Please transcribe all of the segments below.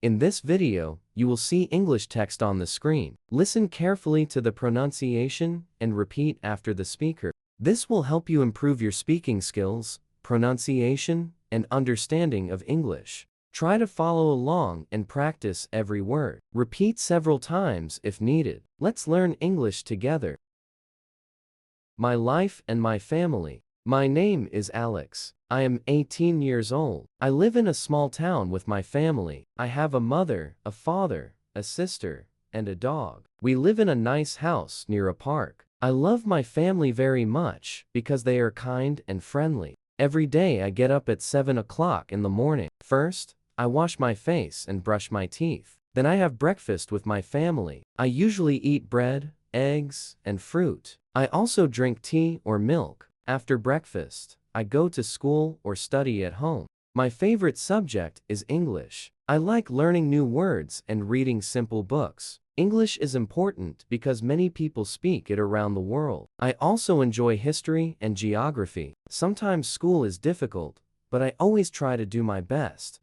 In this video, you will see English text on the screen. Listen carefully to the pronunciation and repeat after the speaker. This will help you improve your speaking skills, pronunciation, and understanding of English. Try to follow along and practice every word. Repeat several times if needed. Let's learn English together. My life and my family. My name is Alex. I am 18 years old. I live in a small town with my family. I have a mother, a father, a sister, and a dog. We live in a nice house near a park. I love my family very much because they are kind and friendly. Every day I get up at 7 o'clock in the morning. First, I wash my face and brush my teeth. Then I have breakfast with my family. I usually eat bread, eggs, and fruit. I also drink tea or milk. After breakfast, I go to school or study at home. My favorite subject is English. I like learning new words and reading simple books. English is important because many people speak it around the world. I also enjoy history and geography. Sometimes school is difficult, but I always try to do my best.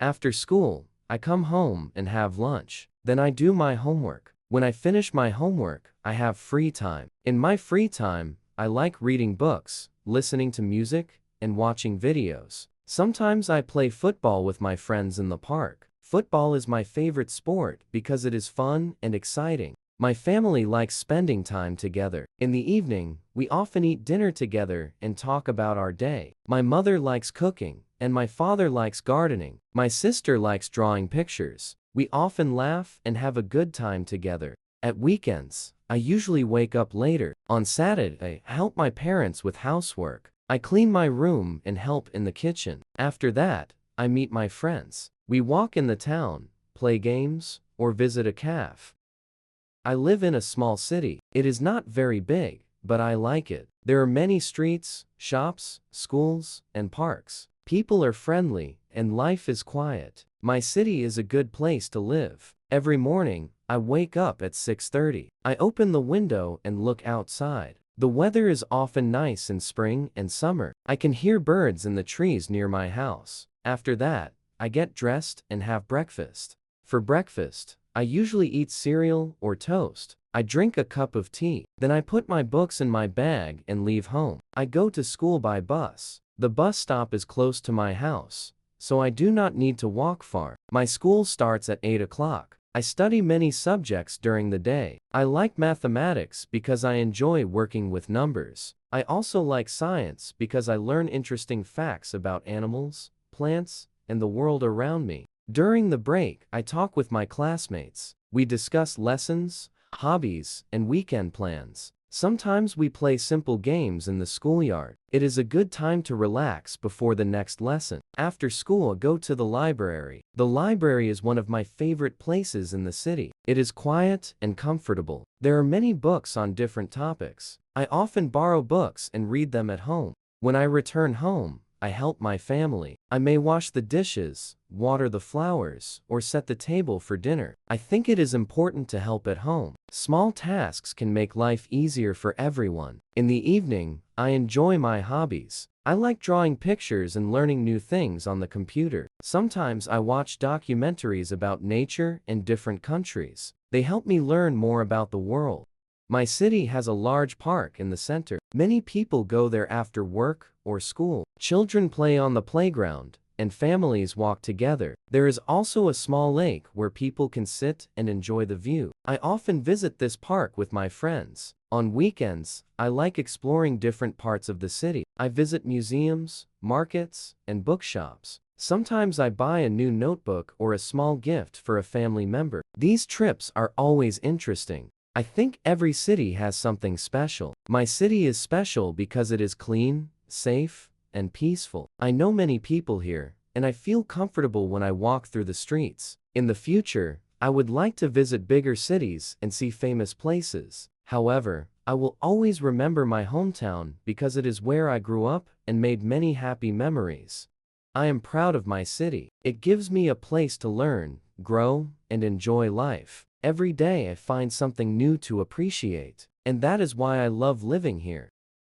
After school, I come home and have lunch. Then I do my homework. When I finish my homework, I have free time. In my free time, I like reading books, listening to music, and watching videos. Sometimes I play football with my friends in the park. Football is my favorite sport because it is fun and exciting. My family likes spending time together. In the evening, we often eat dinner together and talk about our day. My mother likes cooking, and my father likes gardening. My sister likes drawing pictures. We often laugh and have a good time together. At weekends, I usually wake up later. On Saturday, I help my parents with housework. I clean my room and help in the kitchen. After that, I meet my friends. We walk in the town, play games, or visit a cafe. I live in a small city. It is not very big, but I like it. There are many streets, shops, schools, and parks. People are friendly, and life is quiet. My city is a good place to live. Every morning, I wake up at 6:30. I open the window and look outside. The weather is often nice in spring and summer. I can hear birds in the trees near my house. After that, I get dressed and have breakfast. For breakfast, I usually eat cereal or toast. I drink a cup of tea. Then I put my books in my bag and leave home. I go to school by bus. The bus stop is close to my house, so I do not need to walk far. My school starts at 8 o'clock. I study many subjects during the day. I like mathematics because I enjoy working with numbers. I also like science because I learn interesting facts about animals, plants, and the world around me. During the break, I talk with my classmates. We discuss lessons, hobbies, and weekend plans. Sometimes we play simple games in the schoolyard. It is a good time to relax before the next lesson. After school, I go to the library. The library is one of my favorite places in the city. It is quiet and comfortable. There are many books on different topics. I often borrow books and read them at home. When I return home, I help my family. I may wash the dishes, water the flowers, or set the table for dinner. I think it is important to help at home. Small tasks can make life easier for everyone. In the evening, I enjoy my hobbies. I like drawing pictures and learning new things on the computer. Sometimes I watch documentaries about nature and different countries. They help me learn more about the world. My city has a large park in the center. Many people go there after work or school. Children play on the playground, and families walk together. There is also a small lake where people can sit and enjoy the view. I often visit this park with my friends. On weekends, I like exploring different parts of the city. I visit museums, markets, and bookshops. Sometimes I buy a new notebook or a small gift for a family member. These trips are always interesting. I think every city has something special. My city is special because it is clean, safe, and peaceful. I know many people here, and I feel comfortable when I walk through the streets. In the future, I would like to visit bigger cities and see famous places. However, I will always remember my hometown because it is where I grew up and made many happy memories. I am proud of my city. It gives me a place to learn, grow, and enjoy life. Every day I find something new to appreciate, and that is why I love living here.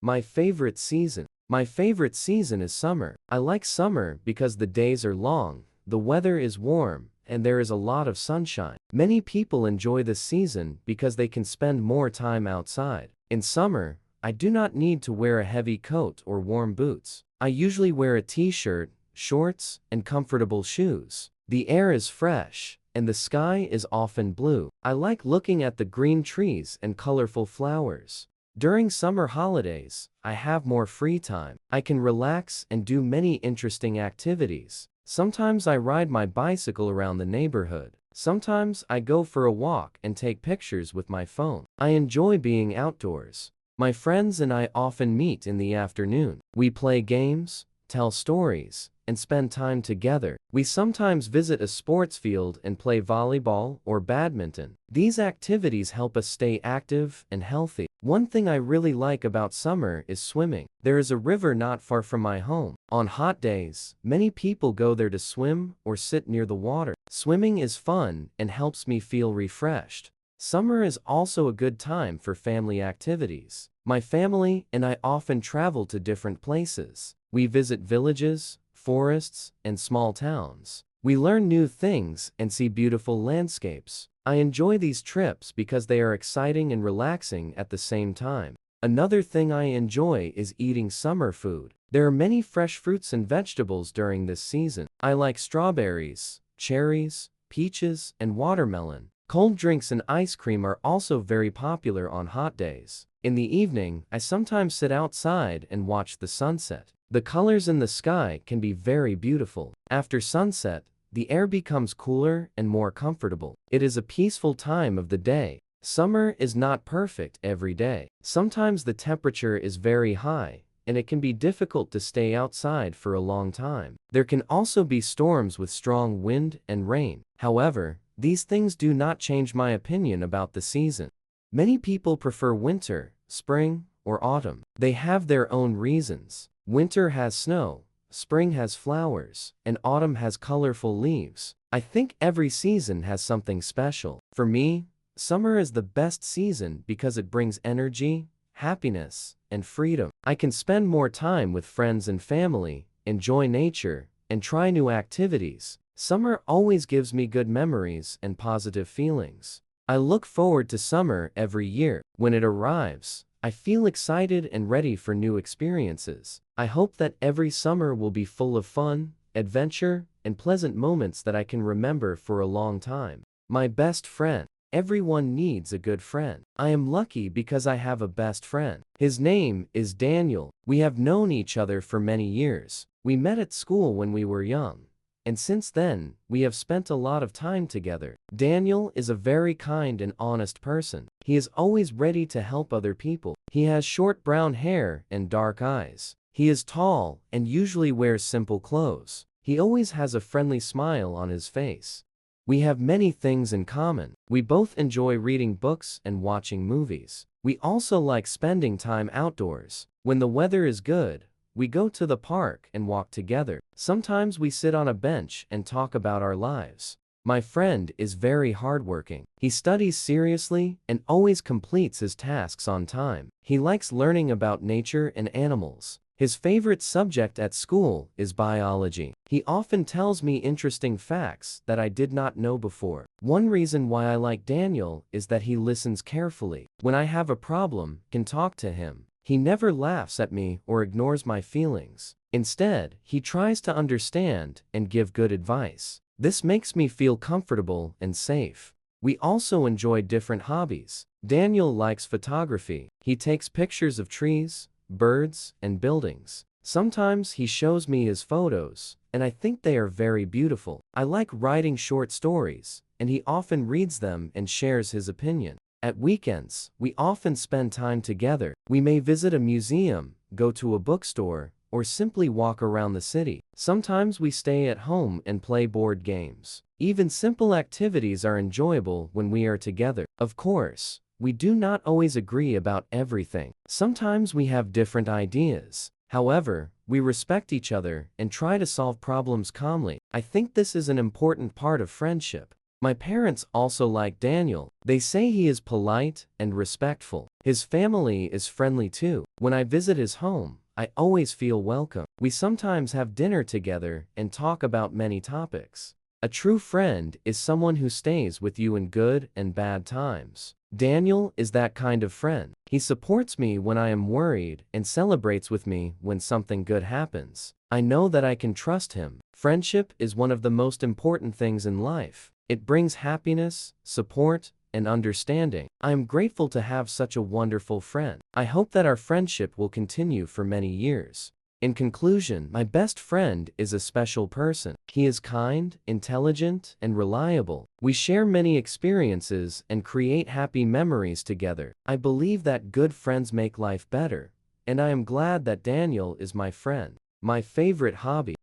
My favorite season. My favorite season is summer. I like summer because the days are long, the weather is warm, and there is a lot of sunshine. Many people enjoy this season because they can spend more time outside. In summer, I do not need to wear a heavy coat or warm boots. I usually wear a t-shirt, shorts, and comfortable shoes. The air is fresh, and the sky is often blue. I like looking at the green trees and colorful flowers. During summer holidays, I have more free time. I can relax and do many interesting activities. Sometimes I ride my bicycle around the neighborhood. Sometimes I go for a walk and take pictures with my phone. I enjoy being outdoors. My friends and I often meet in the afternoon. We play games, tell stories, and spend time together. We sometimes visit a sports field and play volleyball or badminton. These activities help us stay active and healthy. One thing I really like about summer is swimming. There is a river not far from my home. On hot days, many people go there to swim or sit near the water. Swimming is fun and helps me feel refreshed. Summer is also a good time for family activities. My family and I often travel to different places. We visit villages, forests, and small towns. We learn new things and see beautiful landscapes. I enjoy these trips because they are exciting and relaxing at the same time. Another thing I enjoy is eating summer food. There are many fresh fruits and vegetables during this season. I like strawberries, cherries, peaches, and watermelon. Cold drinks and ice cream are also very popular on hot days. In the evening, I sometimes sit outside and watch the sunset. The colors in the sky can be very beautiful. After sunset, the air becomes cooler and more comfortable. It is a peaceful time of the day. Summer is not perfect every day. Sometimes the temperature is very high, and it can be difficult to stay outside for a long time. There can also be storms with strong wind and rain. However, these things do not change my opinion about the season. Many people prefer winter, spring, or autumn. They have their own reasons. Winter has snow, spring has flowers, and autumn has colorful leaves. I think every season has something special. For me, summer is the best season because it brings energy, happiness, and freedom. I can spend more time with friends and family, enjoy nature, and try new activities. Summer always gives me good memories and positive feelings. I look forward to summer every year. When it arrives, I feel excited and ready for new experiences. I hope that every summer will be full of fun, adventure, and pleasant moments that I can remember for a long time. My best friend. Everyone needs a good friend. I am lucky because I have a best friend. His name is Daniel. We have known each other for many years. We met at school when we were young, and since then, we have spent a lot of time together. Daniel is a very kind and honest person. He is always ready to help other people. He has short brown hair and dark eyes. He is tall and usually wears simple clothes. He always has a friendly smile on his face. We have many things in common. We both enjoy reading books and watching movies. We also like spending time outdoors. When the weather is good, we go to the park and walk together. Sometimes we sit on a bench and talk about our lives. My friend is very hardworking. He studies seriously and always completes his tasks on time. He likes learning about nature and animals. His favorite subject at school is biology. He often tells me interesting facts that I did not know before. One reason why I like Daniel is that he listens carefully. When I have a problem, I can talk to him. He never laughs at me or ignores my feelings. Instead, he tries to understand and give good advice. This makes me feel comfortable and safe. We also enjoy different hobbies. Daniel likes photography. He takes pictures of trees, birds, and buildings. Sometimes he shows me his photos, and I think they are very beautiful. I like writing short stories, and he often reads them and shares his opinion. At weekends, we often spend time together. We may visit a museum, go to a bookstore, or simply walk around the city. Sometimes we stay at home and play board games. Even simple activities are enjoyable when we are together. Of course, we do not always agree about everything. Sometimes we have different ideas. However, we respect each other and try to solve problems calmly. I think this is an important part of friendship. My parents also like Daniel. They say he is polite and respectful. His family is friendly too. When I visit his home, I always feel welcome. We sometimes have dinner together and talk about many topics. A true friend is someone who stays with you in good and bad times. Daniel is that kind of friend. He supports me when I am worried and celebrates with me when something good happens. I know that I can trust him. Friendship is one of the most important things in life. It brings happiness, support, and understanding. I am grateful to have such a wonderful friend. I hope that our friendship will continue for many years. In conclusion, my best friend is a special person. He is kind, intelligent, and reliable. We share many experiences and create happy memories together. I believe that good friends make life better, and I am glad that Daniel is my friend. My favorite hobby.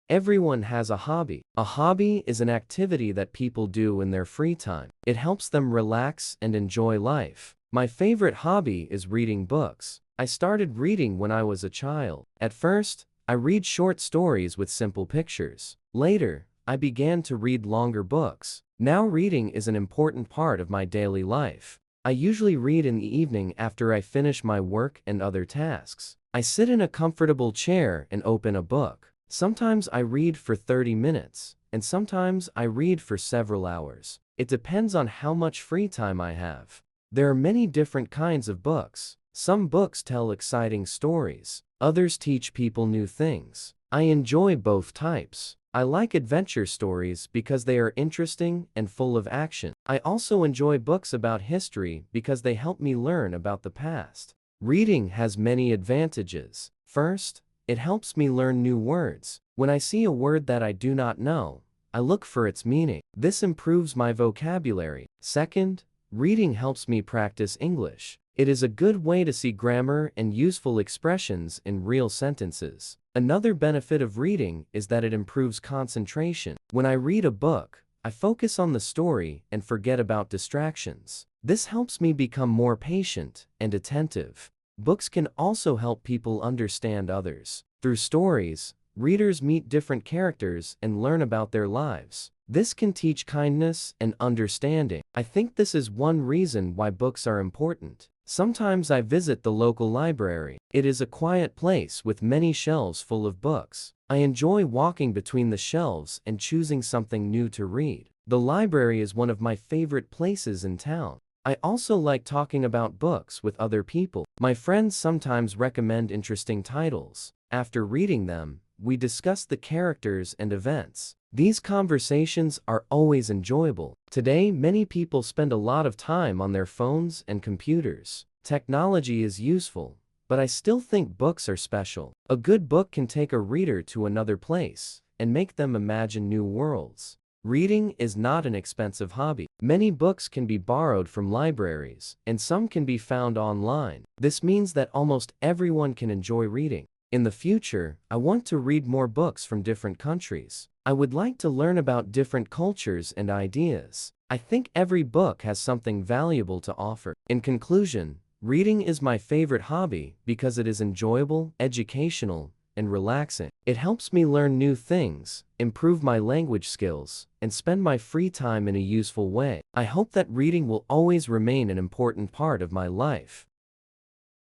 Everyone has a hobby. A hobby is an activity that people do in their free time. It helps them relax and enjoy life. My favorite hobby is reading books. I started reading when I was a child. At first, I read short stories with simple pictures. Later, I began to read longer books. Now reading is an important part of my daily life. I usually read in the evening after I finish my work and other tasks. I sit in a comfortable chair and open a book. Sometimes I read for 30 minutes, and sometimes I read for several hours. It depends on how much free time I have. There are many different kinds of books. Some books tell exciting stories. Others teach people new things. I enjoy both types. I like adventure stories because they are interesting and full of action. I also enjoy books about history because they help me learn about the past. Reading has many advantages. First, it helps me learn new words. When I see a word that I do not know, I look for its meaning. This improves my vocabulary. Second, reading helps me practice English. It is a good way to see grammar and useful expressions in real sentences. Another benefit of reading is that it improves concentration. When I read a book, I focus on the story and forget about distractions. This helps me become more patient and attentive. Books can also help people understand others. Through stories, readers meet different characters and learn about their lives. This can teach kindness and understanding. I think this is one reason why books are important. Sometimes I visit the local library. It is a quiet place with many shelves full of books. I enjoy walking between the shelves and choosing something new to read. The library is one of my favorite places in town. I also like talking about books with other people. My friends sometimes recommend interesting titles. After reading them, we discuss the characters and events. These conversations are always enjoyable. Today, many people spend a lot of time on their phones and computers. Technology is useful, but I still think books are special. A good book can take a reader to another place and make them imagine new worlds. Reading is not an expensive hobby. Many books can be borrowed from libraries, and some can be found online. This means that almost everyone can enjoy reading. In the future, I want to read more books from different countries. I would like to learn about different cultures and ideas. I think every book has something valuable to offer. In conclusion, reading is my favorite hobby because it is enjoyable, educational, and relaxing. It helps me learn new things, improve my language skills, and spend my free time in a useful way. I hope that reading will always remain an important part of my life.